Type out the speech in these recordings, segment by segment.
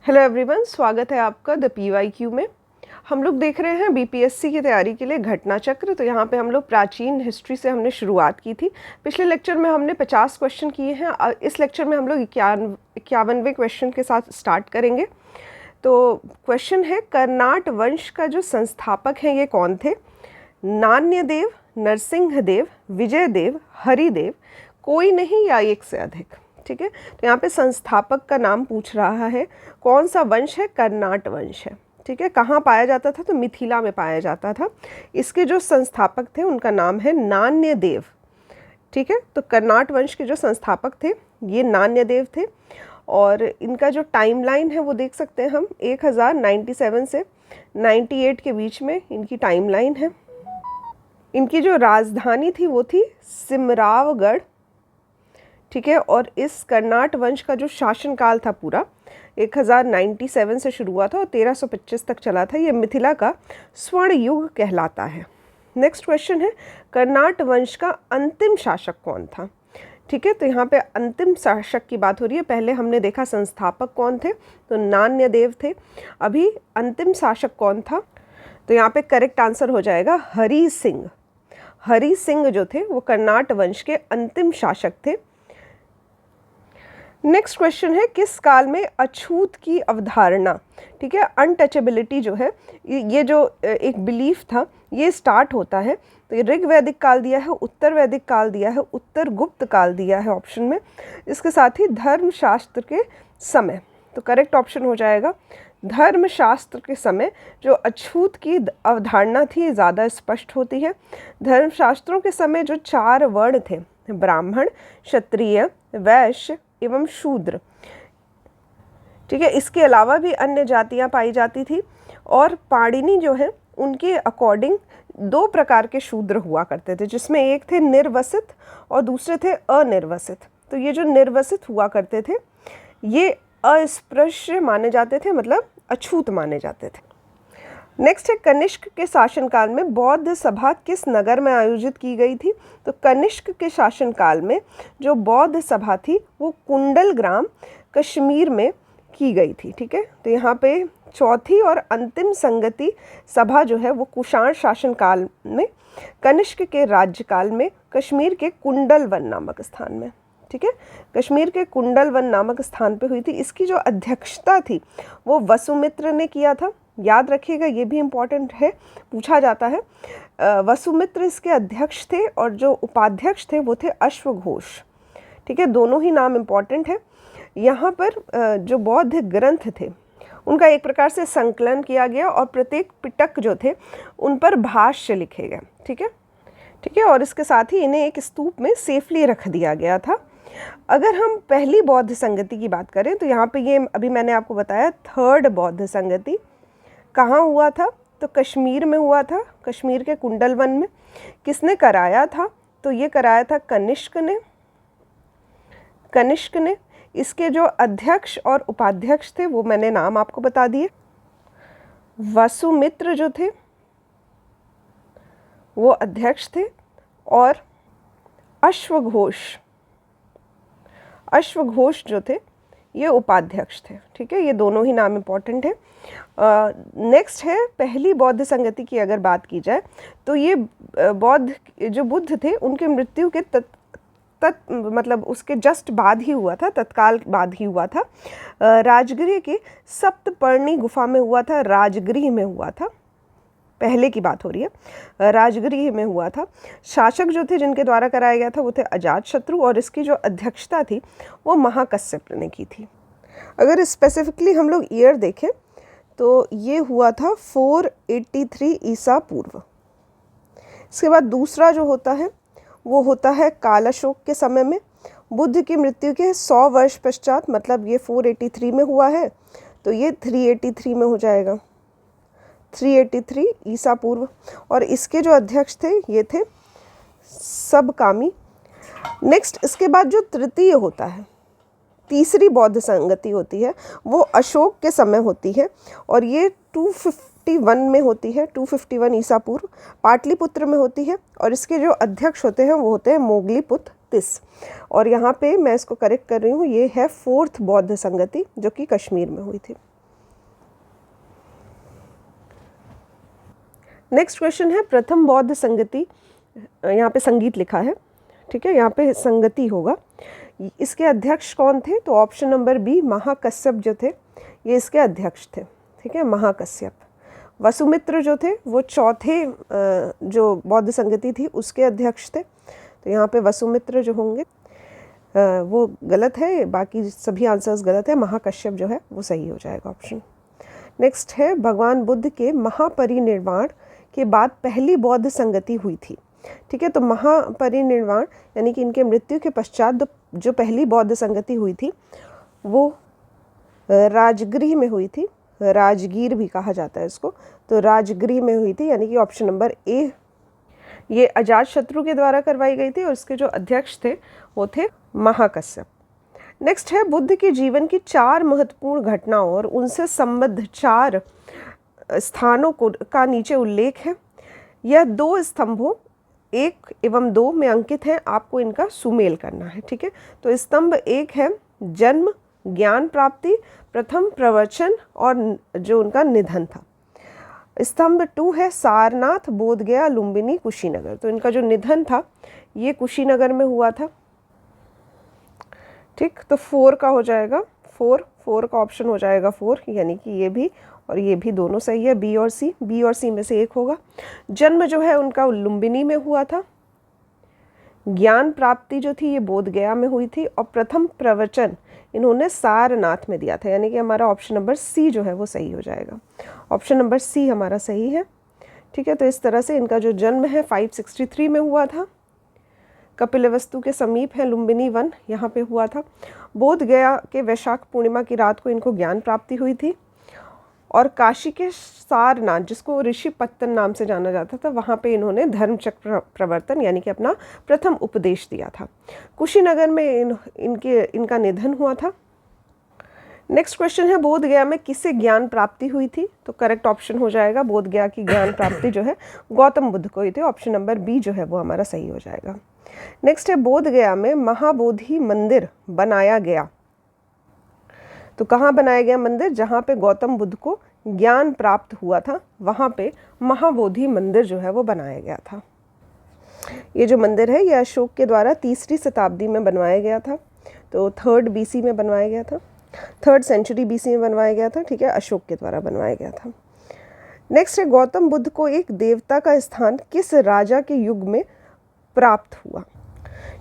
Hello everyone, स्वागत है आपका द PYQ में। हम लोग देख रहे हैं BPSC की तैयारी के लिए घटना चक्र। तो यहाँ पे हम लोग प्राचीन हिस्ट्री से हमने शुरुआत की थी। पिछले लेक्चर में हमने 50 क्वेश्चन किए हैं। इस लेक्चर में हम लोग 51वें क्वेश्चन के साथ स्टार्ट करेंगे। तो क्वेश्चन है, कर्नाट वंश का जो संस्थापक हैं ये कौन थे? नान्यदेव, नरसिंहदेव, विजयदेव, हरिदेव, कोई नहीं या एक से अधिक। ठीक है, तो यहाँ पे संस्थापक का नाम पूछ रहा है। कौन सा वंश है? कर्नाट वंश है। ठीक है, कहाँ पाया जाता था? तो मिथिला में पाया जाता था। इसके जो संस्थापक थे उनका नाम है नान्यदेव। ठीक है, तो कर्नाट वंश के जो संस्थापक थे ये नान्यदेव थे। और इनका जो टाइमलाइन है वो देख सकते हैं हम, 1097 से 98 के बीच में इनकी टाइमलाइन है। इनकी जो राजधानी थी वो थी सिमरावगढ़। ठीक है, और इस कर्नाट वंश का जो शासनकाल था पूरा 1097 से शुरू हुआ था और 1325 तक चला था। ये मिथिला का स्वर्ण युग कहलाता है। नेक्स्ट क्वेश्चन है, कर्नाट वंश का अंतिम शासक कौन था? ठीक है, तो यहाँ पे अंतिम शासक की बात हो रही है। पहले हमने देखा संस्थापक कौन थे, तो नान्यदेव थे। अभी अंतिम शासक कौन था? तो यहाँ पे करेक्ट आंसर हो जाएगा हरि सिंह। हरि सिंह जो थे वो कर्नाट वंश के अंतिम शासक थे। नेक्स्ट क्वेश्चन है, किस काल में अछूत की अवधारणा, ठीक है, अनटचेबिलिटी जो है, ये जो एक बिलीफ था ये स्टार्ट होता है? तो ये ऋग वैदिक काल दिया है, उत्तर वैदिक काल दिया है, उत्तर गुप्त काल दिया है ऑप्शन में। इसके साथ ही धर्मशास्त्र के समय। तो करेक्ट ऑप्शन हो जाएगा धर्मशास्त्र के समय जो अछूत की अवधारणा थी ज़्यादा स्पष्ट होती है। धर्मशास्त्रों के समय जो 4 वर्ण थे, ब्राह्मण, क्षत्रिय, वैश्य एवं शूद्र, ठीक है, इसके अलावा भी अन्य जातियां पाई जाती थी। और पाणिनि जो है उनके अकॉर्डिंग 2 प्रकार के शूद्र हुआ करते थे, जिसमें एक थे निर्वसित और दूसरे थे अनिर्वसित। तो ये जो निर्वसित हुआ करते थे ये अस्पृश्य माने जाते थे, मतलब अछूत माने जाते थे। नेक्स्ट है, कनिष्क के शासनकाल में बौद्ध सभा किस नगर में आयोजित की गई थी? तो कनिष्क के शासनकाल में जो बौद्ध सभा थी वो कुंडल ग्राम कश्मीर में की गई थी। ठीक है, तो यहाँ पे चौथी और अंतिम संगति सभा जो है वो कुषाण शासनकाल में, कनिष्क के राज्यकाल में, कश्मीर के कुंडलवन नामक स्थान में। ठीक है, कश्मीर के कुंडलवन नामक स्थान पे हुई थी। इसकी जो अध्यक्षता थी वो वसुमित्र ने किया था। याद रखिएगा, ये भी इम्पॉर्टेंट है, पूछा जाता है। वसुमित्र इसके अध्यक्ष थे और जो उपाध्यक्ष थे वो थे अश्वघोष। ठीक है, दोनों ही नाम इम्पॉर्टेंट है। यहाँ पर जो बौद्ध ग्रंथ थे उनका एक प्रकार से संकलन किया गया और प्रत्येक पिटक जो थे उन पर भाष्य लिखे गए। ठीक है, ठीक है, और इसके साथ ही इन्हें एक स्तूप में सेफली रख दिया गया था। अगर हम पहली बौद्ध संगति की बात करें तो यहाँ पे ये अभी मैंने आपको बताया 3rd बौद्ध संगति कहाँ हुआ था? तो कश्मीर में हुआ था, कश्मीर के कुंडलवन में। किसने कराया था? तो ये कराया था कनिष्क ने। कनिष्क ने। इसके जो अध्यक्ष और उपाध्यक्ष थे वो मैंने नाम आपको बता दिए। वसुमित्र जो थे वो अध्यक्ष थे और अश्वघोष जो थे ये उपाध्यक्ष थे। ठीक है, ये दोनों ही नाम इम्पॉर्टेंट है। नेक्स्ट है, पहली बौद्ध संगति की अगर बात की जाए तो ये बौद्ध जो बुद्ध थे उनके मृत्यु के मतलब उसके जस्ट बाद ही हुआ था, तत्काल बाद ही हुआ था। राजगृह के सप्तपर्णी गुफा में हुआ था, राजगृह में हुआ था। पहले की बात हो रही है, राजगृह में हुआ था। शासक जो थे जिनके द्वारा कराया गया था वो थे अजातशत्रु और इसकी जो अध्यक्षता थी वो महाकश्यप ने की थी। अगर स्पेसिफिकली हम लोग ईयर देखें तो ये हुआ था 483 ईसा पूर्व। इसके बाद दूसरा जो होता है वो होता है काल अशोक के समय में। बुद्ध की मृत्यु के 100 वर्ष पश्चात, मतलब ये 483 में हुआ है तो ये 383 में हो जाएगा, 383 ईसा पूर्व। और इसके जो अध्यक्ष थे ये थे सबकामी। नेक्स्ट, इसके बाद जो तृतीय होता है, तीसरी बौद्ध संगति होती है वो अशोक के समय होती है और ये 251 में होती है, 251 ईसा पूर्व, पाटलिपुत्र में होती है। और इसके जो अध्यक्ष होते हैं वो होते हैं मोगलीपुत्र तिस। और यहाँ पे मैं इसको करेक्ट कर रही हूँ, ये है 4th बौद्ध संगति जो कि कश्मीर में हुई थी। नेक्स्ट क्वेश्चन है प्रथम बौद्ध संगति, यहाँ पे संगीत लिखा है, ठीक है, यहाँ पे संगति होगा। इसके अध्यक्ष कौन थे? तो ऑप्शन नंबर बी महाकश्यप जो थे ये इसके अध्यक्ष थे, ठीक है, महाकश्यप। वसुमित्र जो थे वो चौथे जो बौद्ध संगति थी उसके अध्यक्ष थे, तो यहाँ पे वसुमित्र जो होंगे वो गलत है, बाकी सभी आंसर्स गलत है, महाकश्यप जो है वो सही हो जाएगा ऑप्शन। नेक्स्ट है भगवान बुद्ध के महापरिनिर्वाण के बाद पहली बौद्ध संगति हुई थी, ठीक है। तो महापरिनिर्वाण यानी कि इनके मृत्यु के पश्चात जो पहली बौद्ध संगति हुई थी वो राजगृह में हुई थी, राजगीर भी कहा जाता है इसको, तो राजगृह में हुई थी, यानी कि ऑप्शन नंबर ए। ये अजातशत्रु के द्वारा करवाई गई थी और इसके जो अध्यक्ष थे वो थे महाकश्यप। नेक्स्ट है बुद्ध के जीवन की 4 महत्वपूर्ण घटनाओं और उनसे संबद्ध 4 स्थानों का नीचे उल्लेख है। यह 2 स्तंभों 1 एवं 2 में अंकित है, आपको इनका सुमेल करना है, ठीक है। तो स्तंभ 1 है जन्म, ज्ञान प्राप्ति, प्रथम प्रवचन और जो उनका निधन था। स्तंभ 2 है सारनाथ, बोधगया, लुम्बिनी, कुशीनगर। तो इनका जो निधन था ये कुशीनगर में हुआ था, ठीक। तो 4 का हो जाएगा, 4 का ऑप्शन हो जाएगा 4, यानी कि ये भी और ये भी दोनों सही है, बी और सी में से एक होगा। जन्म जो है उनका लुम्बिनी में हुआ था, ज्ञान प्राप्ति जो थी ये बोधगया में हुई थी और प्रथम प्रवचन इन्होंने सारनाथ में दिया था, यानी कि हमारा ऑप्शन नंबर सी जो है वो सही हो जाएगा। ऑप्शन नंबर सी हमारा सही है, ठीक है। तो इस तरह से इनका जो जन्म है 563 में हुआ था, कपिलवस्तु के समीप है लुम्बिनी वन, यहाँ पे हुआ था। बोधगया के वैशाख पूर्णिमा की रात को इनको ज्ञान प्राप्ति हुई थी और काशी के सारनाथ जिसको ऋषिपत्तन नाम से जाना जाता था वहाँ पे इन्होंने धर्मचक्र प्रवर्तन यानी कि अपना प्रथम उपदेश दिया था। कुशीनगर में इनका निधन हुआ था। नेक्स्ट क्वेश्चन है बोधगया में किसे ज्ञान प्राप्ति हुई थी? तो करेक्ट ऑप्शन हो जाएगा बोधगया की ज्ञान प्राप्ति जो है गौतम बुद्ध को हुई थी, ऑप्शन नंबर बी जो है वो हमारा सही हो जाएगा। नेक्स्ट है बोधगया में महाबोधि मंदिर बनाया गया, तो कहाँ बनाया गया मंदिर? जहाँ पे गौतम बुद्ध को ज्ञान प्राप्त हुआ था वहाँ पे महाबोधि मंदिर जो है वो बनाया गया था। ये जो मंदिर है ये अशोक के द्वारा 3री शताब्दी में बनवाया गया था, तो 3rd BC में बनवाया गया था, 3rd सेंचुरी BC में बनवाया गया था, ठीक है, अशोक के द्वारा बनवाया गया था। नेक्स्ट है गौतम बुद्ध को एक देवता का स्थान किस राजा के युग में प्राप्त हुआ?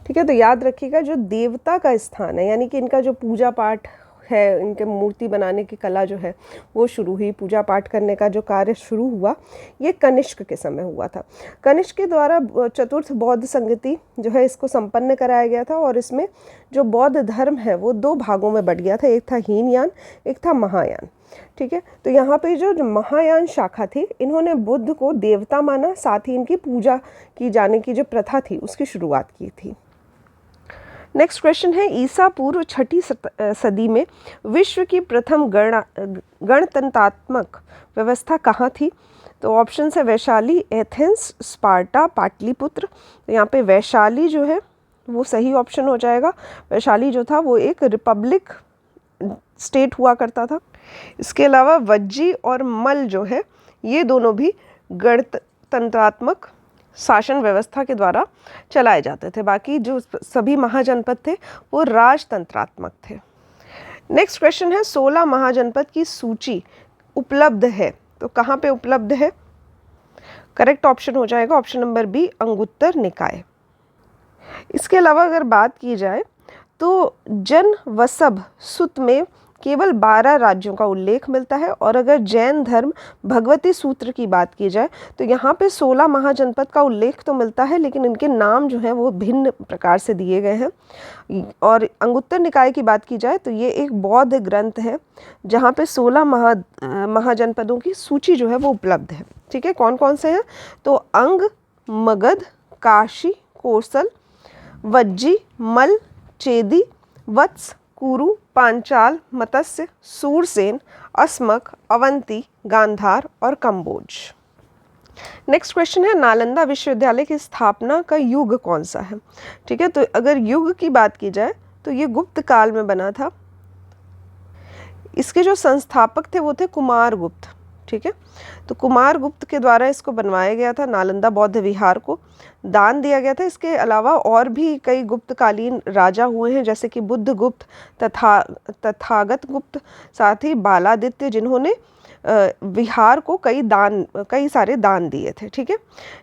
ठीक है, तो याद रखिएगा जो देवता का स्थान है यानी कि इनका जो पूजा पाठ है, इनके मूर्ति बनाने की कला जो है वो शुरू हुई, पूजा पाठ करने का जो कार्य शुरू हुआ ये कनिष्क के समय हुआ था। कनिष्क के द्वारा चतुर्थ बौद्ध संगति जो है इसको संपन्न कराया गया था और इसमें जो बौद्ध धर्म है वो 2 भागों में बट गया था, एक था हीनयान, एक था महायान, ठीक है। तो यहाँ पे जो महायान शाखा थी इन्होंने बुद्ध को देवता माना, साथ ही इनकी पूजा की जाने की जो प्रथा थी उसकी शुरुआत की थी। नेक्स्ट क्वेश्चन है ईसा पूर्व 6ठी सदी में विश्व की प्रथम गणतंत्रात्मक व्यवस्था कहाँ थी? तो ऑप्शन है वैशाली, एथेंस, स्पार्टा, पाटलिपुत्र। तो यहाँ पे वैशाली जो है वो सही ऑप्शन हो जाएगा। वैशाली जो था वो एक रिपब्लिक स्टेट हुआ करता था। इसके अलावा वज्जी और मल जो है ये दोनों भी गणतंत्रात्मक शासन व्यवस्था के द्वारा चलाए जाते थे, बाकी जो सभी महाजनपद थे वो राजतंत्रात्मक थे। नेक्स्ट क्वेश्चन है 16 महाजनपद की सूची उपलब्ध है, तो कहाँ पे उपलब्ध है? करेक्ट ऑप्शन हो जाएगा ऑप्शन नंबर बी अंगुत्तर निकाय। इसके अलावा अगर बात की जाए तो जन वसभ सुत में केवल 12 राज्यों का उल्लेख मिलता है और अगर जैन धर्म भगवती सूत्र की बात की जाए तो यहाँ पे 16 महाजनपद का उल्लेख तो मिलता है लेकिन इनके नाम जो हैं वो भिन्न प्रकार से दिए गए हैं। और अंगुत्तर निकाय की बात की जाए तो ये एक बौद्ध ग्रंथ है जहाँ पे 16 महाजनपदों की सूची जो है वो उपलब्ध है, ठीक है। कौन कौन से हैं? तो अंग, मगध, काशी, कोसल, वज्जी, मल, चेदी, वत्स, कुरु, पांचाल, मत्स्य, सूरसेन, अस्मक, अवंती, गांधार और कंबोज। नेक्स्ट क्वेश्चन है नालंदा विश्वविद्यालय की स्थापना का युग कौन सा है? ठीक है, तो अगर युग की बात की जाए तो ये गुप्त काल में बना था। इसके जो संस्थापक थे वो थे कुमारगुप्त, ठीक है। तो कुमारगुप्त के द्वारा इसको बनवाया गया था, नालंदा बौद्ध विहार को दान दिया गया था। इसके अलावा और भी कई गुप्तकालीन राजा हुए हैं, जैसे कि बुद्धगुप्त, तथागत गुप्त, साथ ही बालादित्य, जिन्होंने विहार को कई सारे दान दिए थे। ठीक है।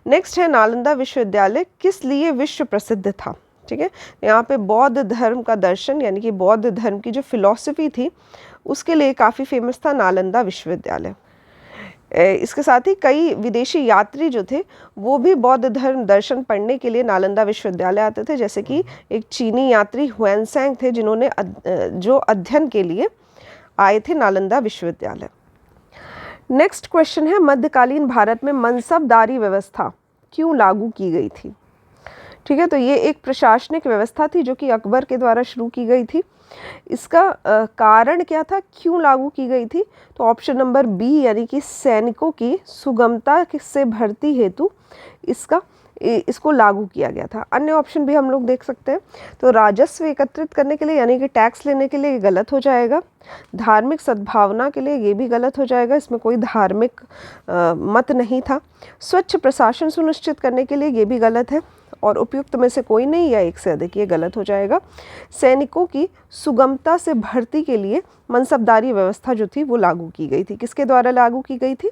नेक्स्ट है नालंदा विश्वविद्यालय किस लिए विश्व प्रसिद्ध था। ठीक है। यहाँ पे बौद्ध धर्म का दर्शन यानी कि बौद्ध धर्म की जो फिलॉसफी थी उसके लिए काफ़ी फेमस था नालंदा विश्वविद्यालय। इसके साथ ही कई विदेशी यात्री जो थे वो भी बौद्ध धर्म दर्शन पढ़ने के लिए नालंदा विश्वविद्यालय आते थे, जैसे कि एक चीनी यात्री हुएनसेंग थे जिन्होंने जो अध्ययन के लिए आए थे नालंदा विश्वविद्यालय। नेक्स्ट क्वेश्चन है मध्यकालीन भारत में मनसबदारी व्यवस्था क्यों लागू की गई थी। ठीक है। तो ये एक प्रशासनिक व्यवस्था थी जो कि अकबर के द्वारा शुरू की गई थी। इसका कारण क्या था, क्यों लागू की गई थी। तो ऑप्शन नंबर बी यानी कि सैनिकों की सुगमता से भर्ती हेतु इसको लागू किया गया था। अन्य ऑप्शन भी हम लोग देख सकते हैं। तो राजस्व एकत्रित करने के लिए यानी कि टैक्स लेने के लिए ये गलत हो जाएगा। धार्मिक सद्भावना के लिए ये भी गलत हो जाएगा, इसमें कोई धार्मिक मत नहीं था। स्वच्छ प्रशासन सुनिश्चित करने के लिए ये भी गलत है, और उपयुक्त में से कोई नहीं या एक से अधिक ये गलत हो जाएगा। सैनिकों की सुगमता से भर्ती के लिए मनसबदारी व्यवस्था जो थी वो लागू की गई थी। किसके द्वारा लागू की गई थी,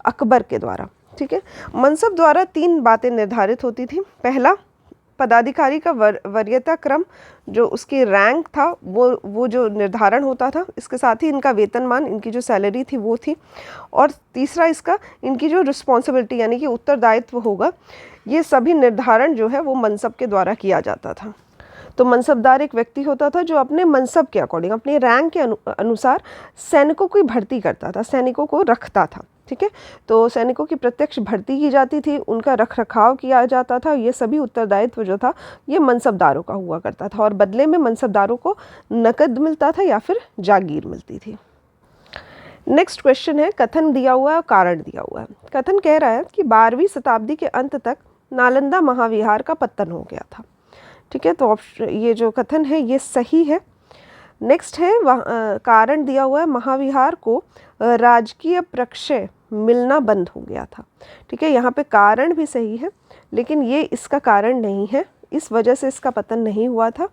अकबर के द्वारा। ठीक है। मनसब द्वारा 3 बातें निर्धारित होती थी। पहला, पदाधिकारी का वरीयता क्रम, जो उसकी रैंक था वो जो निर्धारण होता था। इसके साथ ही इनका वेतनमान, इनकी जो सैलरी थी वो थी। और तीसरा, इसका इनकी जो रिस्पॉन्सिबिलिटी यानी कि उत्तरदायित्व होगा, ये सभी निर्धारण जो है वो मनसब के द्वारा किया जाता था। तो मनसबदार एक व्यक्ति होता था जो अपने मनसब के अकॉर्डिंग, अपने रैंक के अनुसार सैनिकों की भर्ती करता था, सैनिकों को रखता था। ठीक है। तो सैनिकों की प्रत्यक्ष भर्ती की जाती थी, उनका रख रखाव किया जाता था। ये सभी उत्तरदायित्व जो था ये मनसबदारों का हुआ करता था, और बदले में मनसबदारों को नकद मिलता था या फिर जागीर मिलती थी। नेक्स्ट क्वेश्चन है कथन दिया हुआ है और कारण दिया हुआ है। कथन कह रहा है कि 12वीं शताब्दी के अंत तक नालंदा महाविहार का पतन हो गया था। ठीक है। तो ये जो कथन है ये सही है। नेक्स्ट है कारण दिया हुआ है महाविहार को राजकीय प्रक्षय मिलना बंद हो गया था। ठीक है। यहाँ पे कारण भी सही है, लेकिन ये इसका कारण नहीं है, इस वजह से इसका पतन नहीं हुआ था।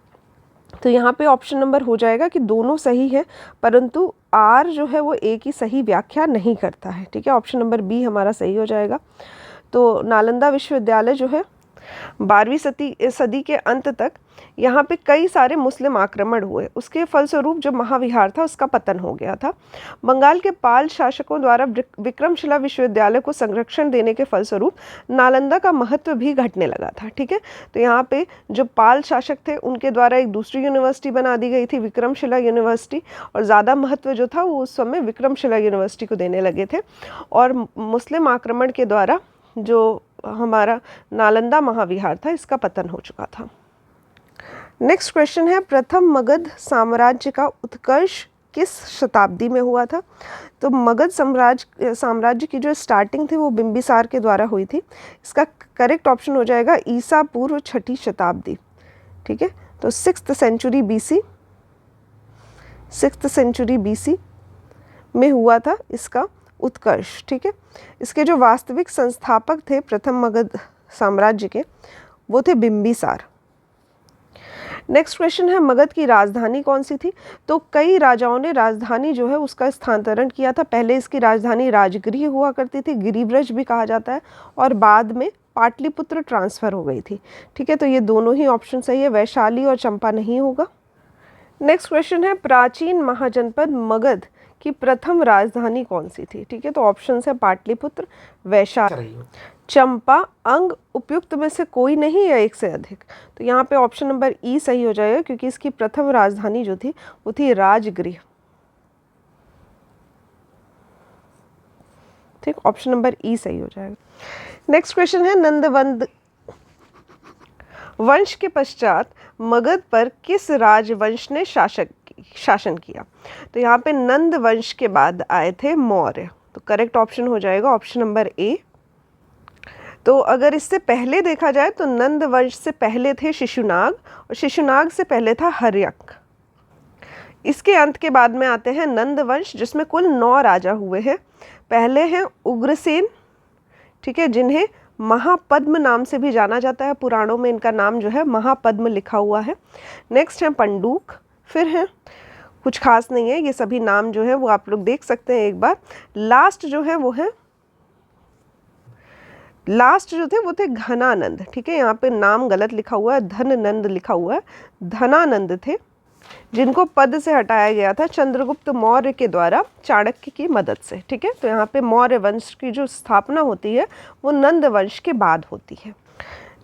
तो यहाँ पे ऑप्शन नंबर हो जाएगा कि दोनों सही है, परंतु आर जो है वो एक ही सही व्याख्या नहीं करता है। ठीक है। ऑप्शन नंबर बी हमारा सही हो जाएगा। तो नालंदा विश्वविद्यालय जो है 12वीं सदी के अंत तक यहाँ पे कई सारे मुस्लिम आक्रमण हुए, उसके फलस्वरूप जो महाविहार था उसका पतन हो गया था। बंगाल के पाल शासकों द्वारा विक्रमशिला विश्वविद्यालय को संरक्षण देने के फलस्वरूप नालंदा का महत्व भी घटने लगा था। ठीक है। तो यहाँ पे जो पाल शासक थे उनके द्वारा एक दूसरी यूनिवर्सिटी बना दी गई थी, विक्रमशिला यूनिवर्सिटी, और ज़्यादा महत्व जो था वो उस समय विक्रमशिला यूनिवर्सिटी को देने लगे थे। और मुस्लिम आक्रमण के द्वारा जो हमारा नालंदा महाविहार था इसका पतन हो चुका था। नेक्स्ट क्वेश्चन है प्रथम मगध साम्राज्य का उत्कर्ष किस शताब्दी में हुआ था। तो मगध साम्राज्य की जो स्टार्टिंग थी वो बिंबिसार के द्वारा हुई थी। इसका करेक्ट ऑप्शन हो जाएगा ईसा पूर्व 6ठी शताब्दी। ठीक है। तो 6th सेंचुरी बीसी में हुआ था इसका उत्कर्ष। ठीक है। इसके जो वास्तविक संस्थापक थे प्रथम मगध साम्राज्य के वो थे बिंबिसार। नेक्स्ट क्वेश्चन है मगध की राजधानी कौन सी थी। तो कई राजाओं ने राजधानी जो है उसका स्थानांतरण किया था। पहले इसकी राजधानी राजगृह हुआ करती थी, गिरिब्रज भी कहा जाता है, और बाद में पाटलिपुत्र ट्रांसफ़र हो गई थी। ठीक है। तो ये दोनों ही ऑप्शन सही है, वैशाली और चंपा नहीं होगा। नेक्स्ट क्वेश्चन है प्राचीन महाजनपद मगध की प्रथम राजधानी कौन सी थी। ठीक है। तो ऑप्शन है पाटलिपुत्र, वैशाली, चंपा, अंग, उपयुक्त में से कोई नहीं या एक से अधिक। तो यहाँ पे ऑप्शन नंबर ई सही हो जाएगा, क्योंकि इसकी प्रथम राजधानी जो थी वो थी राजगृह। ठीक, ऑप्शन नंबर ई सही हो जाएगा। नेक्स्ट क्वेश्चन है नंदवंद वंश के पश्चात मगध पर किस राजवंश ने शासन किया। तो यहाँ पे नंद वंश के बाद आए थे मौर्य। तो करेक्ट ऑप्शन हो जाएगा ऑप्शन नंबर ए। तो अगर इससे पहले देखा जाए तो नंद वंश से पहले थे शिशुनाग, और शिशुनाग से पहले था हर्यक। इसके अंत के बाद में आते हैं नंद वंश, जिसमें कुल 9 राजा हुए हैं। पहले हैं उग्रसेन, ठीक है, जिन्हें महापद्म नाम से भी जाना जाता है, पुराणों में इनका नाम जो है महापद्म लिखा हुआ है। नेक्स्ट है पंडूक, फिर है कुछ खास नहीं है, ये सभी नाम जो है वो आप लोग देख सकते हैं एक बार। लास्ट जो है वो है, लास्ट जो थे वो थे घनानंद, ठीक है, यहाँ पे नाम गलत लिखा हुआ है, धननंद लिखा हुआ है, धनानंद थे, जिनको पद से हटाया गया था चंद्रगुप्त मौर्य के द्वारा चाणक्य की मदद से, ठीक है। तो यहाँ पे मौर्य वंश की जो स्थापना होती है वो नंद वंश के बाद होती है,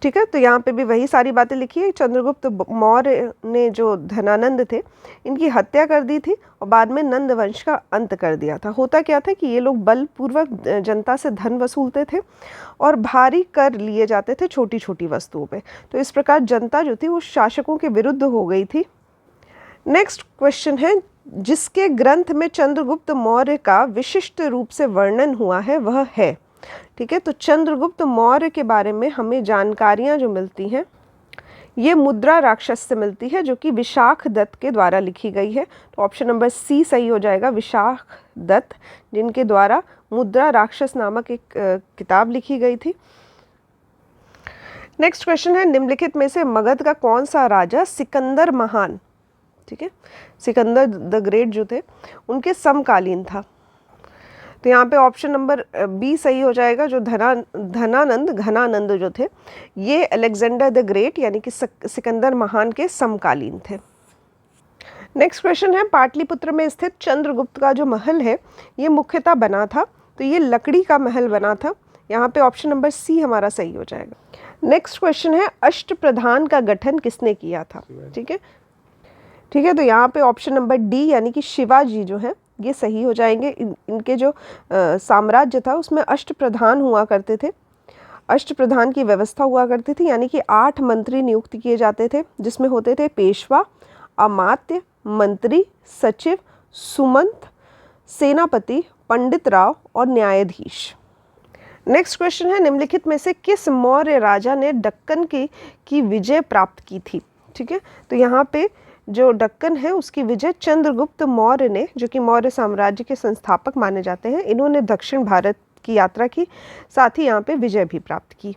ठीक है। तो यहाँ पे भी वही सारी बातें लिखी है। चंद्रगुप्त मौर्य ने जो धनानंद थे इनकी हत्या कर दी थी और बाद में नंद वंश का अंत कर दिया था। होता क्या था कि ये लोग बलपूर्वक जनता से धन वसूलते थे और भारी कर लिए जाते थे छोटी छोटी वस्तुओं पे। तो इस प्रकार जनता जो थी वो शासकों के विरुद्ध हो गई थी। नेक्स्ट क्वेश्चन है, जिसके ग्रंथ में चंद्रगुप्त मौर्य का विशिष्ट रूप से वर्णन हुआ है वह है, ठीक है। तो चंद्रगुप्त मौर्य के बारे में हमें जानकारियां जो मिलती हैं ये मुद्रा राक्षस से मिलती है, जो कि विशाख दत्त के द्वारा लिखी गई है। तो ऑप्शन नंबर सी सही हो जाएगा, विशाख दत्त, जिनके द्वारा मुद्रा राक्षस नामक एक किताब लिखी गई थी। नेक्स्ट क्वेश्चन है, निम्नलिखित में से मगध का कौन सा राजा सिकंदर महान, ठीक है, सिकंदर द ग्रेट जो थे उनके समकालीन था। तो यहाँ पे ऑप्शन नंबर बी सही हो जाएगा, जो घनानंद जो थे ये अलेक्जेंडर द ग्रेट यानी कि सिकंदर महान के समकालीन थे। नेक्स्ट क्वेश्चन है, पाटलिपुत्र में स्थित चंद्रगुप्त का जो महल है ये मुख्यतः बना था, तो ये लकड़ी का महल बना था। यहाँ पे ऑप्शन नंबर सी हमारा सही हो जाएगा। नेक्स्ट क्वेश्चन है, अष्टप्रधान का गठन किसने किया था, ठीक है, ठीक है। तो यहाँ पे ऑप्शन नंबर डी यानी कि शिवाजी जो है ये सही हो जाएंगे। इनके जो साम्राज्य था उसमें अष्टप्रधान हुआ करते थे, अष्टप्रधान की व्यवस्था हुआ करती थी, यानी कि 8 मंत्री नियुक्त किए जाते थे, जिसमें होते थे पेशवा, अमात्य, मंत्री, सचिव, सुमंत, सेनापति, पंडित राव और न्यायाधीश। नेक्स्ट क्वेश्चन है, निम्नलिखित में से किस मौर्य राजा ने दक्कन की विजय प्राप्त की थी, ठीक है। तो यहाँ पे जो दक्कन है उसकी विजय चंद्रगुप्त मौर्य ने, जो कि मौर्य साम्राज्य के संस्थापक माने जाते हैं, इन्होंने दक्षिण भारत की यात्रा की, साथ ही यहाँ पे विजय भी प्राप्त की।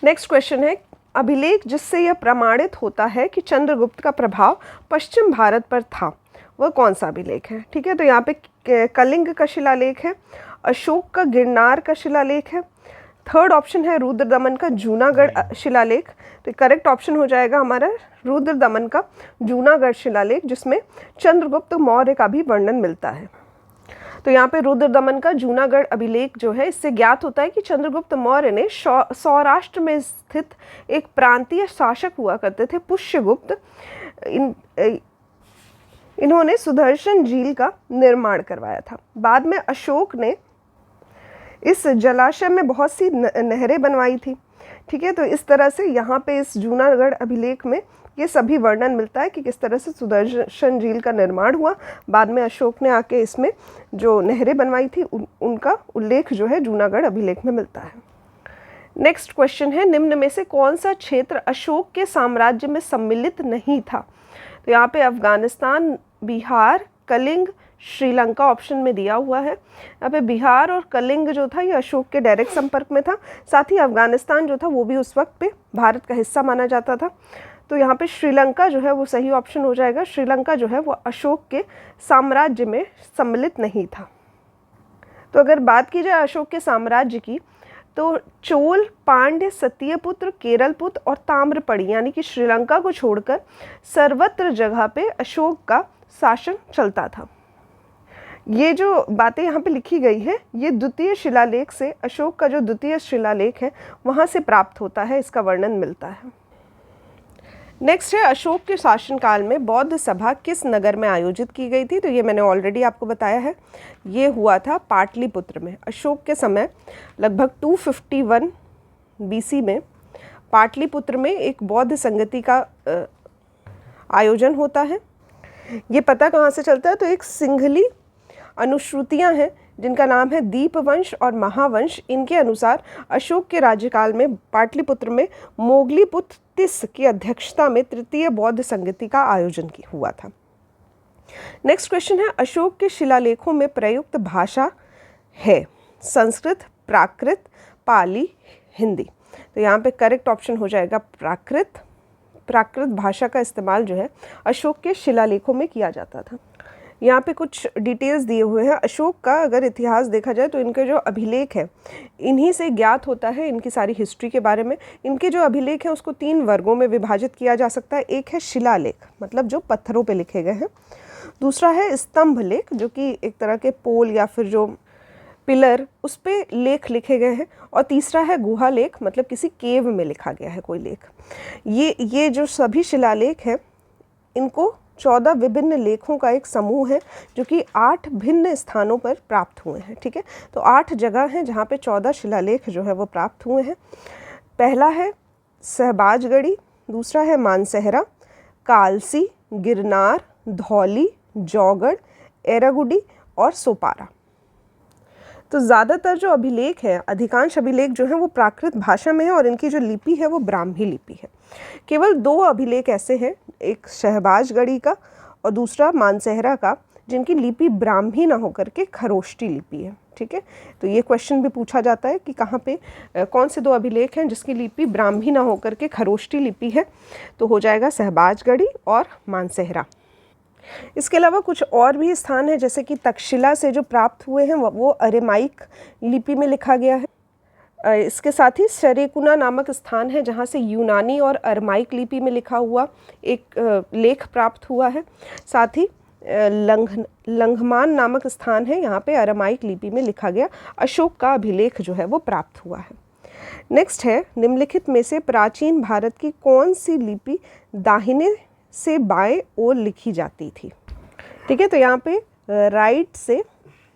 नेक्स्ट क्वेश्चन है, अभिलेख जिससे यह प्रमाणित होता है कि चंद्रगुप्त का प्रभाव पश्चिम भारत पर था वह कौन सा अभिलेख है, ठीक है। तो यहाँ पे कलिंग का शिलालेख है, अशोक का गिरनार का शिलालेख है, थर्ड ऑप्शन है रुद्रदमन का जूनागढ़ शिलालेख। तो करेक्ट ऑप्शन हो जाएगा हमारा रुद्रदमन का जूनागढ़ शिलालेख, जिसमें चंद्रगुप्त मौर्य का भी वर्णन मिलता है। तो यहाँ पे रुद्रदमन का जूनागढ़ अभिलेख जो है इससे ज्ञात होता है कि चंद्रगुप्त मौर्य ने सौराष्ट्र में स्थित एक प्रांतीय शासक हुआ करते थे पुष्यगुप्त, इन्होंने सुदर्शन झील का निर्माण करवाया था। बाद में अशोक ने इस जलाशय में बहुत सी नहरें बनवाई थी, ठीक है। तो इस तरह से यहाँ पे इस जूनागढ़ अभिलेख में ये सभी वर्णन मिलता है कि किस तरह से सुदर्शन झील का निर्माण हुआ। बाद में अशोक ने आके इसमें जो नहरें बनवाई थी उनका उल्लेख जो है जूनागढ़ अभिलेख में मिलता है। नेक्स्ट क्वेश्चन है, निम्न में से कौन सा क्षेत्र अशोक के साम्राज्य में सम्मिलित नहीं था। तो यहाँ पे अफगानिस्तान, बिहार, कलिंग, श्रीलंका ऑप्शन में दिया हुआ है। यहाँ पे बिहार और कलिंग जो था ये अशोक के डायरेक्ट संपर्क में था, साथ ही अफगानिस्तान जो था वो भी उस वक्त पे भारत का हिस्सा माना जाता था। तो यहाँ पे श्रीलंका जो है वो सही ऑप्शन हो जाएगा। श्रीलंका जो है वो अशोक के साम्राज्य में सम्मिलित नहीं था। तो अगर बात की जाए अशोक के साम्राज्य की, तो चोल, पांड्य, सत्यपुत्र, केरलपुत्र और ताम्रपड़ी यानी कि श्रीलंका को छोड़कर सर्वत्र जगह पे अशोक का शासन चलता था। ये जो बातें यहाँ पे लिखी गई है ये द्वितीय शिलालेख से, अशोक का जो द्वितीय शिलालेख है वहाँ से प्राप्त होता है, इसका वर्णन मिलता है। नेक्स्ट है, अशोक के शासनकाल में बौद्ध सभा किस नगर में आयोजित की गई थी। तो ये मैंने ऑलरेडी आपको बताया है, ये हुआ था पाटलिपुत्र में। अशोक के समय लगभग 251 BC में पाटलिपुत्र में एक बौद्ध संगति का आयोजन होता है। ये पता कहाँ से चलता है, तो एक सिंघली अनुश्रुतियाँ हैं जिनका नाम है दीपवंश और महावंश। इनके अनुसार अशोक के राज्यकाल में पाटलिपुत्र में मोगलीपुत्र तिस की अध्यक्षता में तृतीय बौद्ध संगति का आयोजन हुआ था। नेक्स्ट क्वेश्चन है, अशोक के शिलालेखों में प्रयुक्त भाषा है? संस्कृत, प्राकृत, पाली, हिंदी। तो यहाँ पे करेक्ट ऑप्शन हो जाएगा प्राकृत। प्राकृत भाषा का इस्तेमाल जो है अशोक के शिलालेखों में किया जाता था। यहाँ पे कुछ डिटेल्स दिए हुए हैं। अशोक का अगर इतिहास देखा जाए तो इनके जो अभिलेख है इन्हीं से ज्ञात होता है इनकी सारी हिस्ट्री के बारे में। इनके जो अभिलेख हैं उसको 3 वर्गों में विभाजित किया जा सकता है। एक है शिलालेख, मतलब जो पत्थरों पे लिखे गए हैं। दूसरा है स्तंभ लेख, जो कि एक तरह के पोल या फिर जो पिलर उस पे लेख लिखे गए हैं। और तीसरा है गुहा लेख, मतलब किसी केव में लिखा गया है कोई लेख। ये जो सभी शिलालेख हैं इनको 14 विभिन्न लेखों का एक समूह है जो कि 8 भिन्न स्थानों पर प्राप्त हुए हैं। ठीक है, तो 8 जगह हैं जहाँ पे 14 शिलालेख जो है वो प्राप्त हुए हैं। पहला है सहबाजगढ़ी, दूसरा है मानसहरा, कालसी, गिरनार, धौली, जौगढ़, एरागुडी और सोपारा। तो ज़्यादातर जो अभिलेख हैं, अधिकांश अभिलेख जो हैं वो प्राकृत भाषा में है और इनकी जो लिपि है वो ब्राह्मी लिपि है। केवल 2 अभिलेख ऐसे हैं, एक शहबाजगढ़ी का और दूसरा मानसहरा का, जिनकी लिपि ब्राह्मी ना होकर के खरोष्टी लिपि है। ठीक है, तो ये क्वेश्चन भी पूछा जाता है कि कहाँ पे कौन से 2 अभिलेख हैं जिसकी लिपि ब्राह्मी ना होकर के खरोष्टी लिपि है। तो हो जाएगा सहबाजगढ़ी और मानसहरा। इसके अलावा कुछ और भी स्थान हैं, जैसे कि तक्षशिला से जो प्राप्त हुए हैं वो अरेमाइक लिपि में लिखा गया है। इसके साथ ही शरेकुना नामक स्थान है जहाँ से यूनानी और अरमाइक लिपि में लिखा हुआ एक लेख प्राप्त हुआ है। साथ ही लंघमान नामक स्थान है, यहाँ पे अरमाइक लिपि में लिखा गया अशोक का अभिलेख जो है वो प्राप्त हुआ है। नेक्स्ट है, निम्नलिखित में से प्राचीन भारत की कौन सी लिपि दाहिने से बाएं ओर लिखी जाती थी? ठीक है, तो यहाँ पे राइट से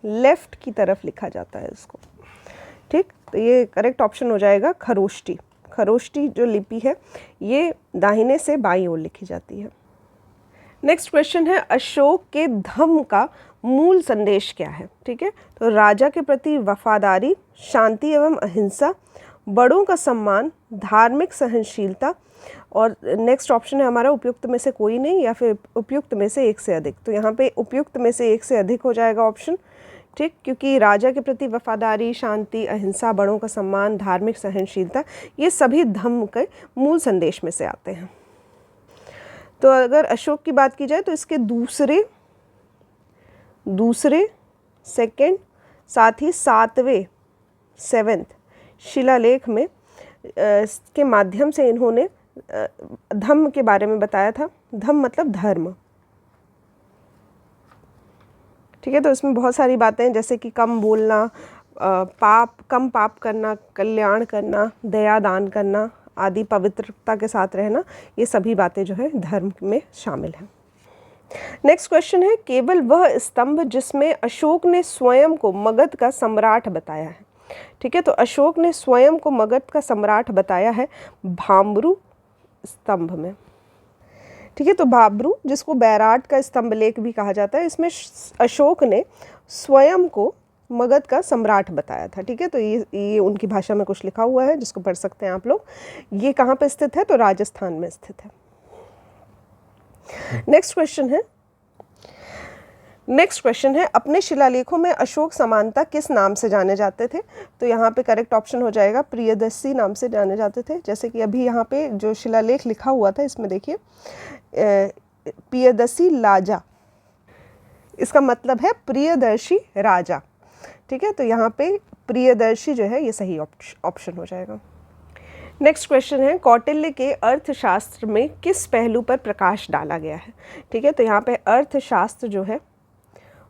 लेफ्ट की तरफ लिखा जाता है इसको। ठीक, तो ये करेक्ट ऑप्शन हो जाएगा खरोष्टी। खरोष्टी जो लिपि है ये दाहिने से बाईं ओर लिखी जाती है। नेक्स्ट क्वेश्चन है, अशोक के धम्म का मूल संदेश क्या है? ठीक है, तो राजा के प्रति वफादारी, शांति एवं अहिंसा, बड़ों का सम्मान, धार्मिक सहनशीलता, और नेक्स्ट ऑप्शन है हमारा उपयुक्त में से कोई नहीं या फिर उपयुक्त में से एक से अधिक। तो यहाँ पे उपयुक्त में से एक से अधिक हो जाएगा ऑप्शन। ठीक, क्योंकि राजा के प्रति वफादारी, शांति, अहिंसा, बड़ों का सम्मान, धार्मिक सहनशीलता, ये सभी धम्म के मूल संदेश में से आते हैं। तो अगर अशोक की बात की जाए तो इसके दूसरे सेकंड साथ ही 7वें शिलालेख में के माध्यम से इन्होंने धम्म के बारे में बताया था। धम्म मतलब धर्म। ठीक है, तो इसमें बहुत सारी बातें हैं, जैसे कि कम बोलना, कम पाप करना, कल्याण करना, दया दान करना आदि, पवित्रता के साथ रहना, ये सभी बातें जो है धर्म में शामिल हैं। नेक्स्ट क्वेश्चन है, केवल वह स्तंभ जिसमें अशोक ने स्वयं को मगध का सम्राट बताया है। ठीक है, तो अशोक ने स्वयं को मगध का सम्राट बताया है भाब्रू स्तंभ में। ठीक है, तो भाब्रू, जिसको बैराट का स्तंभ लेख भी कहा जाता है, इसमें अशोक ने स्वयं को मगध का सम्राट बताया था। ठीक है, तो ये उनकी भाषा में कुछ लिखा हुआ है जिसको पढ़ सकते हैं आप लोग। ये कहाँ पे स्थित है? तो राजस्थान में स्थित है। नेक्स्ट क्वेश्चन है, अपने शिलालेखों में अशोक समानता किस नाम से जाने जाते थे? तो यहाँ पे करेक्ट ऑप्शन हो जाएगा प्रियदर्शी नाम से जाने जाते थे। जैसे कि अभी यहाँ पे जो शिलालेख लिखा हुआ था इसमें देखिए प्रियदर्शी लाजा, इसका मतलब है प्रियदर्शी राजा। ठीक है, तो यहाँ पे प्रियदर्शी जो है ये सही ऑप्शन हो जाएगा। नेक्स्ट क्वेश्चन है, कौटिल्य के अर्थशास्त्र में किस पहलू पर प्रकाश डाला गया है? ठीक है, तो यहाँ पे अर्थशास्त्र जो है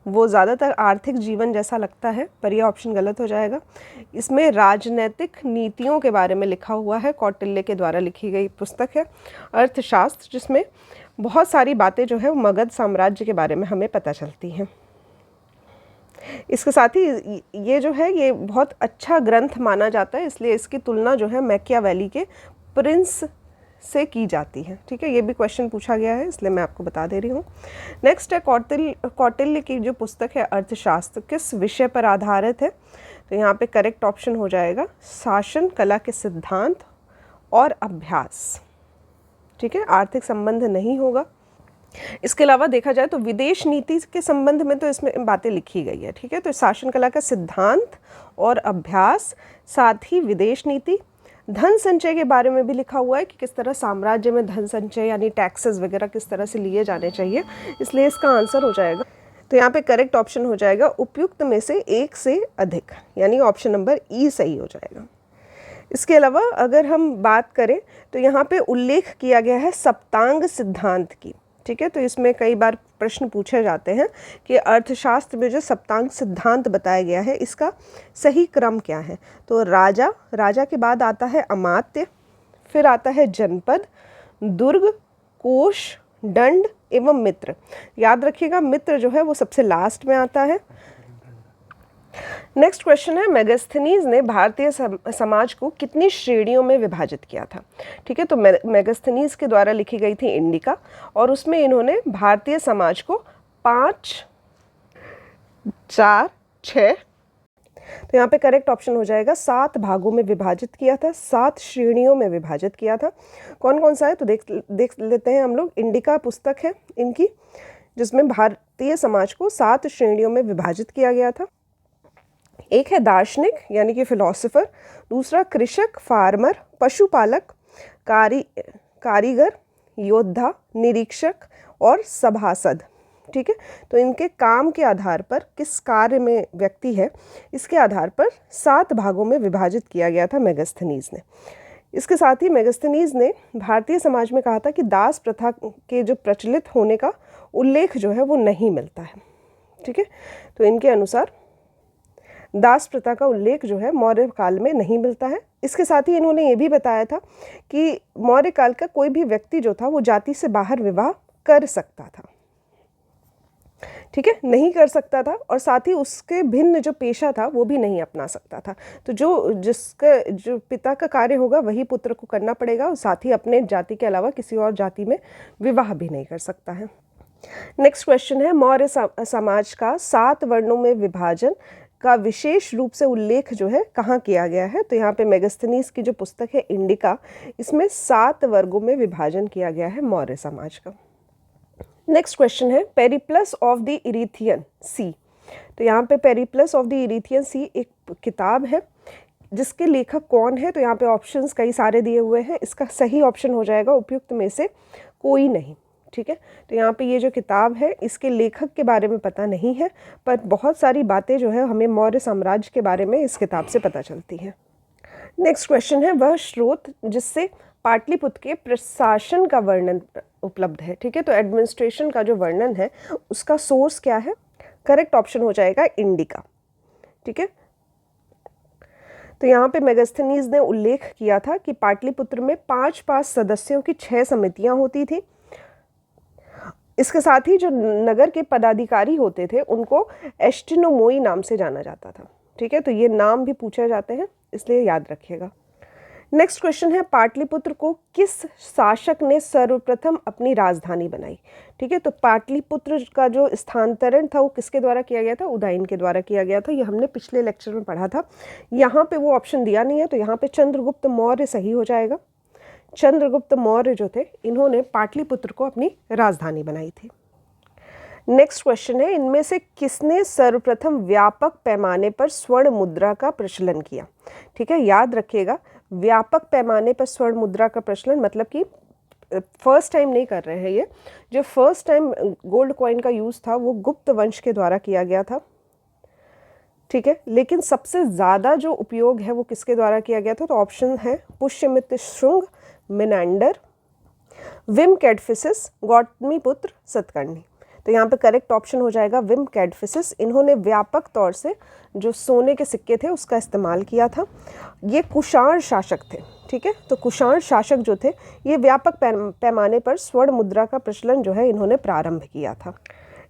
वो ज़्यादातर आर्थिक जीवन जैसा लगता है, पर यह ऑप्शन गलत हो जाएगा। इसमें राजनैतिक नीतियों के बारे में लिखा हुआ है। कौटिल्य के द्वारा लिखी गई पुस्तक है अर्थशास्त्र, जिसमें बहुत सारी बातें जो है मगध साम्राज्य के बारे में हमें पता चलती हैं। इसके साथ ही ये जो है ये बहुत अच्छा ग्रंथ माना जाता है, इसलिए इसकी तुलना जो है मैकियावेली के प्रिंस से की जाती है। ठीक है, ये भी क्वेश्चन पूछा गया है, इसलिए मैं आपको बता दे रही हूँ। नेक्स्ट है, कौटिल्य की जो पुस्तक है अर्थशास्त्र किस विषय पर आधारित है? तो यहाँ पे करेक्ट ऑप्शन हो जाएगा शासन कला के सिद्धांत और अभ्यास। ठीक है, आर्थिक संबंध नहीं होगा। इसके अलावा देखा जाए तो विदेश नीति के संबंध में तो इसमें बातें लिखी गई है, ठीक है। तो शासन कला का सिद्धांत और अभ्यास, साथ ही विदेश नीति, धन संचय के बारे में भी लिखा हुआ है कि किस तरह साम्राज्य में धन संचय यानी टैक्सेस वगैरह किस तरह से लिए जाने चाहिए, इसलिए इसका आंसर हो जाएगा, तो यहाँ पे करेक्ट ऑप्शन हो जाएगा उपयुक्त में से एक से अधिक, यानी ऑप्शन नंबर ई सही हो जाएगा। इसके अलावा अगर हम बात करें तो यहाँ पे उल्लेख किया गया है सप्तांग सिद्धांत की, ठीक है। तो इसमें कई बार प्रश्न पूछे जाते हैं कि अर्थशास्त्र में जो सप्तांग सिद्धांत बताया गया है इसका सही क्रम क्या है। तो राजा, राजा के बाद आता है अमात्य, फिर आता है जनपद, दुर्ग, कोष, दंड एवं मित्र। याद रखिएगा मित्र जो है वो सबसे लास्ट में आता है। नेक्स्ट क्वेश्चन है मेगास्थनीज ने भारतीय समाज को कितनी श्रेणियों में विभाजित किया था, ठीक है। तो मेगास्थनीज के द्वारा लिखी गई थी इंडिका और उसमें इन्होंने भारतीय समाज को 5, 4, 6, तो यहाँ पे करेक्ट ऑप्शन हो जाएगा 7 भागों में विभाजित किया था, 7 श्रेणियों में विभाजित किया था। कौन कौन सा है तो देख लेते हैं हम लोग। इंडिका पुस्तक है इनकी जिसमें भारतीय समाज को 7 श्रेणियों में विभाजित किया गया था। एक है दार्शनिक यानी कि फिलोसोफर, दूसरा कृषक फार्मर, पशुपालक, कारीगर, योद्धा, निरीक्षक और सभासद, ठीक है। तो इनके काम के आधार पर किस कार्य में व्यक्ति है इसके आधार पर 7 भागों में विभाजित किया गया था मेगास्थनीज ने। इसके साथ ही मेगास्थनीज ने भारतीय समाज में कहा था कि दास प्रथा के जो प्रचलित होने का उल्लेख जो है वो नहीं मिलता है, ठीक है। तो इनके अनुसार दास प्रथा का उल्लेख जो है मौर्य काल में नहीं मिलता है। इसके साथ ही इन्होंने ये भी बताया था कि मौर्य काल का कोई भी व्यक्ति जो था वो जाति से बाहर विवाह कर सकता था, ठीक है, नहीं कर सकता था, और साथ ही उसके भिन्न जो पेशा था वो भी नहीं अपना सकता था। तो जो पिता का कार्य होगा वही पुत्र को करना पड़ेगा, और साथ ही अपने जाति के अलावा किसी और जाति में विवाह भी नहीं कर सकता है। नेक्स्ट क्वेश्चन है मौर्य समाज का 7 वर्णों में विभाजन का विशेष रूप से उल्लेख जो है कहाँ किया गया है। तो यहाँ पे मेगास्थनीज की जो पुस्तक है इंडिका, इसमें 7 वर्गों में विभाजन किया गया है मौर्य समाज का। नेक्स्ट क्वेश्चन है पेरिप्लस ऑफ द इरीथियन सी। तो यहाँ पे पेरिप्लस ऑफ द इरीथियन सी एक किताब है जिसके लेखक कौन है। तो यहाँ पे ऑप्शंस कई सारे दिए हुए हैं, इसका सही ऑप्शन हो जाएगा उपयुक्त में से कोई नहीं, ठीक है। तो यहाँ पे ये जो किताब है इसके लेखक के बारे में पता नहीं है, पर बहुत सारी बातें जो है हमें मौर्य साम्राज्य के बारे में इस किताब से पता चलती हैं। नेक्स्ट क्वेश्चन है वह स्रोत जिससे पाटलिपुत्र के प्रशासन का वर्णन उपलब्ध है, ठीक है। तो एडमिनिस्ट्रेशन का जो वर्णन है उसका सोर्स क्या है, करेक्ट ऑप्शन हो जाएगा इंडिका, ठीक है। तो यहाँ पे मेगास्थनीज ने उल्लेख किया था कि पाटलिपुत्र में 5 सदस्यों की 6 समितियां होती थी। इसके साथ ही जो नगर के पदाधिकारी होते थे उनको एस्टिनोमोई नाम से जाना जाता था, ठीक है। तो ये नाम भी पूछे जाते हैं इसलिए याद रखिएगा। नेक्स्ट क्वेश्चन है पाटलिपुत्र को किस शासक ने सर्वप्रथम अपनी राजधानी बनाई, ठीक है। तो पाटलिपुत्र का जो स्थानांतरण था वो किसके द्वारा किया गया था, उदयन के द्वारा किया गया था। ये हमने पिछले लेक्चर में पढ़ा था। यहाँ पे वो ऑप्शन दिया नहीं है, तो यहाँ पे चंद्रगुप्त मौर्य सही हो जाएगा। चंद्रगुप्त मौर्य जो थे इन्होंने पाटलिपुत्र को अपनी राजधानी बनाई थी। नेक्स्ट क्वेश्चन है इनमें से किसने सर्वप्रथम व्यापक पैमाने पर स्वर्ण मुद्रा का प्रचलन किया, ठीक है। याद रखिएगा व्यापक पैमाने पर स्वर्ण मुद्रा का प्रचलन मतलब कि फर्स्ट टाइम नहीं कर रहे हैं ये। जो फर्स्ट टाइम गोल्ड कॉइन का यूज़ था वो गुप्त वंश के द्वारा किया गया था, ठीक है। लेकिन सबसे ज़्यादा जो उपयोग है वो किसके द्वारा किया गया था, तो ऑप्शन है पुष्यमित्र शुंग, मिनांडर, विम कैडफिसिस, गौतमीपुत्र सतकर्णी। तो यहाँ पे करेक्ट ऑप्शन हो जाएगा विम कैडफिसिस। इन्होंने व्यापक तौर से जो सोने के सिक्के थे उसका इस्तेमाल किया था। ये कुषाण शासक थे, ठीक है। तो कुषाण शासक जो थे ये व्यापक पैमाने पर स्वर्ण मुद्रा का प्रचलन जो है इन्होंने प्रारंभ किया था।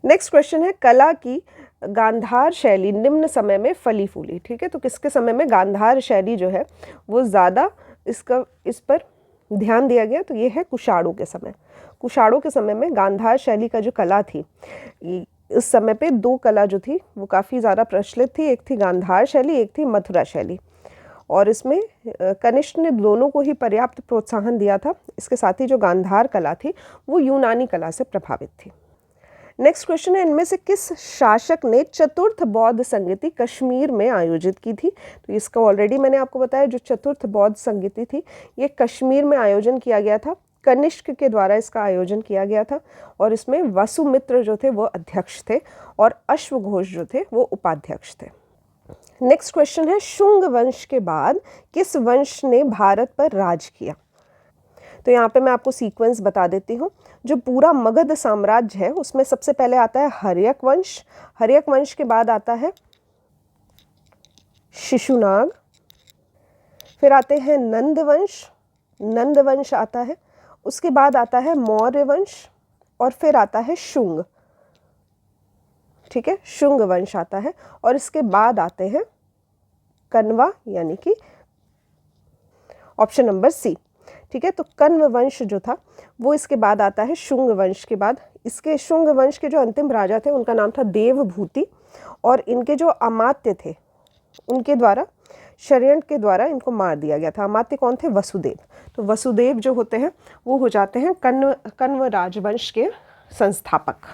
नेक्स्ट क्वेश्चन है कला की गांधार शैली निम्न समय में फली फूली, ठीक है। तो किसके समय में गांधार शैली जो है वो ज़्यादा इस पर ध्यान दिया गया, तो ये है कुषाणों के समय। कुषाणों के समय में गांधार शैली का जो कला थी, इस समय पे 2 कला जो थी वो काफ़ी ज़्यादा प्रचलित थी। एक थी गांधार शैली, एक थी मथुरा शैली। और इसमें कनिष्क ने दोनों को ही पर्याप्त प्रोत्साहन दिया था। इसके साथ ही जो गांधार कला थी वो यूनानी कला से प्रभावित थी। नेक्स्ट क्वेश्चन है, इनमें से किस शासक ने चतुर्थ बौद्ध संगीति कश्मीर में आयोजित की थी? तो इसका ऑलरेडी मैंने आपको बताया, जो चतुर्थ बौद्ध संगीति थी ये कश्मीर में आयोजन किया गया था। कनिष्क के द्वारा इसका आयोजन किया गया था और इसमें वसुमित्र जो थे वो अध्यक्ष थे और अश्वघोष जो थे वो उपाध्यक्ष थे। नेक्स्ट क्वेश्चन है, शुंग वंश के बाद किस वंश ने भारत पर राज किया? तो यहाँ पे मैं आपको सीक्वेंस बता देती हूँ। जो पूरा मगध साम्राज्य है उसमें सबसे पहले आता है हर्यक वंश, हर्यक वंश के बाद आता है शिशुनाग, फिर आते हैं नंद वंश, नंद वंश आता है, उसके बाद आता है मौर्य वंश और फिर आता है शुंग। ठीक है, शुंग वंश आता है और इसके बाद आते हैं कण्वा, यानी कि ऑप्शन नंबर सी। ठीक है, तो कण्व वंश जो था वो इसके बाद आता है शुंग वंश के बाद। इसके शुंग वंश के जो अंतिम राजा थे उनका नाम था देवभूति और इनके जो अमात्य थे उनके द्वारा, षड्यंत्र के द्वारा इनको मार दिया गया था। अमात्य कौन थे? वसुदेव। तो वसुदेव जो होते हैं वो हो जाते हैं कण्व राजवंश के संस्थापक।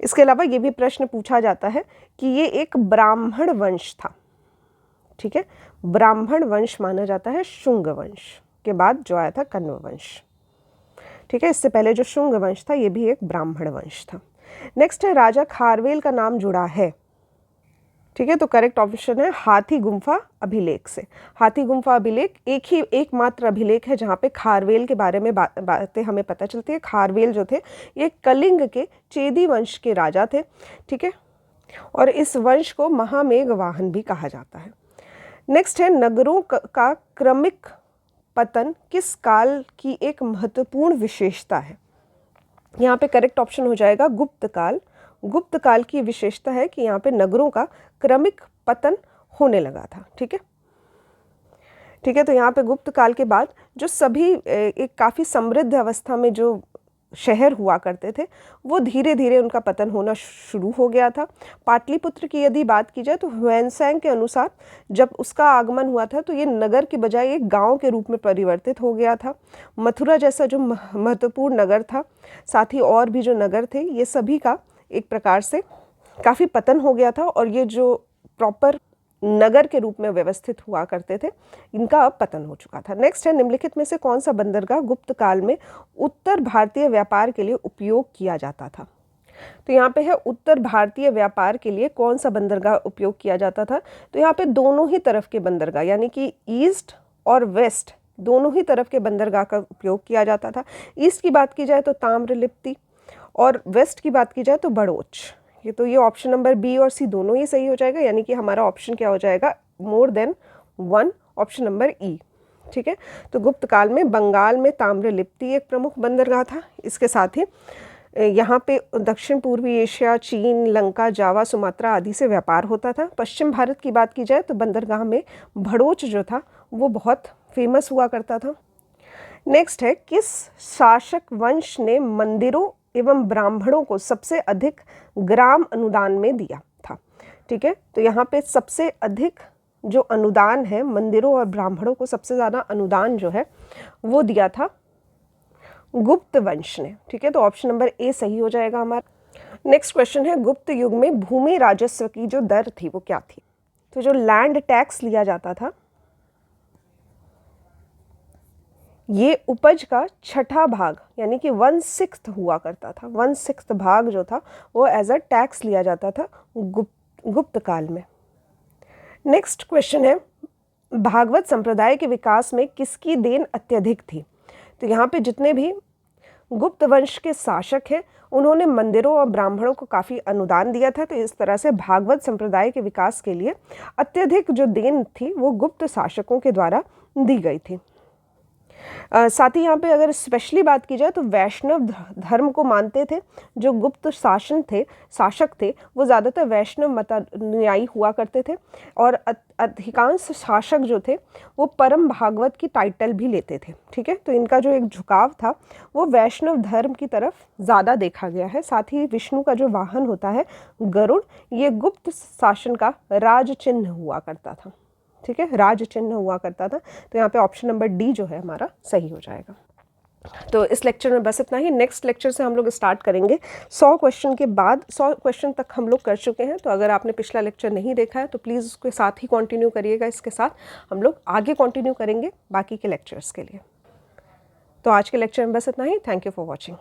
इसके अलावा ये भी प्रश्न पूछा जाता है कि ये एक ब्राह्मण वंश था। ठीक है, ब्राह्मण वंश माना जाता है शुंग वंश के बाद जो आया था कण्व वंश। ठीक है, इससे पहले जो शुंग वंश था ये भी एक ब्राह्मण वंश था। नेक्स्ट है, राजा खारवेल का नाम जुड़ा है। ठीक है, तो करेक्ट ऑप्शन है हाथी गुम्फा अभिलेख से। हाथी गुम्फा अभिलेख एकमात्र अभिलेख है जहाँ पे खारवेल के बारे में बातें हमें पता चलती है। खारवेल जो थे ये कलिंग के चेदी वंश के राजा थे। ठीक है, और इस वंश को महामेघ वाहन भी कहा जाता है। नेक्स्ट है, नगरों का क्रमिक पतन किस काल की एक महत्वपूर्ण विशेषता है? यहाँ पे करेक्ट ऑप्शन हो जाएगा गुप्त काल। गुप्त काल की विशेषता है कि यहाँ पे नगरों का क्रमिक पतन होने लगा था। ठीक है, ठीक है, तो यहाँ पे गुप्त काल के बाद जो सभी एक काफ़ी समृद्ध अवस्था में जो शहर हुआ करते थे वो धीरे धीरे उनका पतन होना शुरू हो गया था। पाटलिपुत्र की यदि बात की जाए तो ह्वेनसैंग के अनुसार जब उसका आगमन हुआ था तो ये नगर की बजाय एक गांव के रूप में परिवर्तित हो गया था। मथुरा जैसा जो महत्वपूर्ण नगर था, साथ ही और भी जो नगर थे, ये सभी का एक प्रकार से काफ़ी पतन हो गया था और ये जो प्रॉपर नगर के रूप में व्यवस्थित हुआ करते थे इनका अब पतन हो चुका था। नेक्स्ट है, निम्नलिखित में से कौन सा बंदरगाह गुप्त काल में उत्तर भारतीय व्यापार के लिए उपयोग किया जाता था? तो यहाँ पे है उत्तर भारतीय व्यापार के लिए कौन सा बंदरगाह उपयोग किया जाता था? तो यहाँ पे दोनों ही तरफ के बंदरगाह यानी कि ईस्ट और वेस्ट दोनों ही तरफ के बंदरगाह का उपयोग किया जाता था। ईस्ट की बात की जाए तो ताम्रलिप्ति और वेस्ट की बात की जाए तो बड़ौच। ये ऑप्शन नंबर बी और सी दोनों ही सही हो जाएगा, यानी कि हमारा ऑप्शन क्या हो जाएगा? More than one, option number ई। ठीक है, तो गुप्त काल में बंगाल में ताम्रलिप्ति एक प्रमुख बंदरगाह था। इसके साथ ही यहाँ पे दक्षिण पूर्वी एशिया, चीन, लंका, जावा, सुमात्रा आदि से व्यापार होता था। पश्चिम भारत की बात की जाए तो बंदरगाह में भड़ोच जो था वो बहुत फेमस हुआ करता था। नेक्स्ट है, किस शासक वंश ने मंदिरों एवं ब्राह्मणों को सबसे अधिक ग्राम अनुदान में दिया था? ठीक है, तो यहाँ पे सबसे अधिक जो अनुदान है मंदिरों और ब्राह्मणों को सबसे ज़्यादा अनुदान जो है वो दिया था गुप्त वंश ने। ठीक है, तो ऑप्शन नंबर ए सही हो जाएगा हमारा। नेक्स्ट क्वेश्चन है, गुप्त युग में भूमि राजस्व की जो दर थी वो क्या थी? तो जो लैंड टैक्स लिया जाता था ये उपज का छठा भाग यानी कि 1/6 हुआ करता था। 1/6 भाग जो था वो एज अ टैक्स लिया जाता था गुप्त काल में। नेक्स्ट क्वेश्चन है, भागवत संप्रदाय के विकास में किसकी देन अत्यधिक थी? तो यहाँ पे जितने भी गुप्त वंश के शासक हैं उन्होंने मंदिरों और ब्राह्मणों को काफ़ी अनुदान दिया था। तो इस तरह से भागवत संप्रदाय के विकास के लिए अत्यधिक जो देन थी वो गुप्त शासकों के द्वारा दी गई थी। साथ ही यहाँ पे अगर स्पेशली बात की जाए तो वैष्णव धर्म को मानते थे। जो गुप्त शासक थे वो ज़्यादातर वैष्णव मतानुयायी हुआ करते थे और अधिकांश शासक जो थे वो परम भागवत की टाइटल भी लेते थे। ठीक है, तो इनका जो एक झुकाव था वो वैष्णव धर्म की तरफ ज़्यादा देखा गया है। साथ ही विष्णु का जो वाहन होता है गरुड़, ये गुप्त शासन का राज चिन्ह हुआ करता था। ठीक है, राज चिन्ह हुआ करता था। तो यहाँ पे ऑप्शन नंबर डी जो है हमारा सही हो जाएगा। तो इस लेक्चर में बस इतना ही। नेक्स्ट लेक्चर से हम लोग स्टार्ट करेंगे 100 क्वेश्चन के बाद। 100 क्वेश्चन तक हम लोग कर चुके हैं, तो अगर आपने पिछला लेक्चर नहीं देखा है तो प्लीज़ उसके साथ ही कंटिन्यू करिएगा। इसके साथ हम लोग आगे कंटिन्यू करेंगे बाकी के लेक्चर्स के लिए। तो आज के लेक्चर में बस इतना ही। Thank you for watching.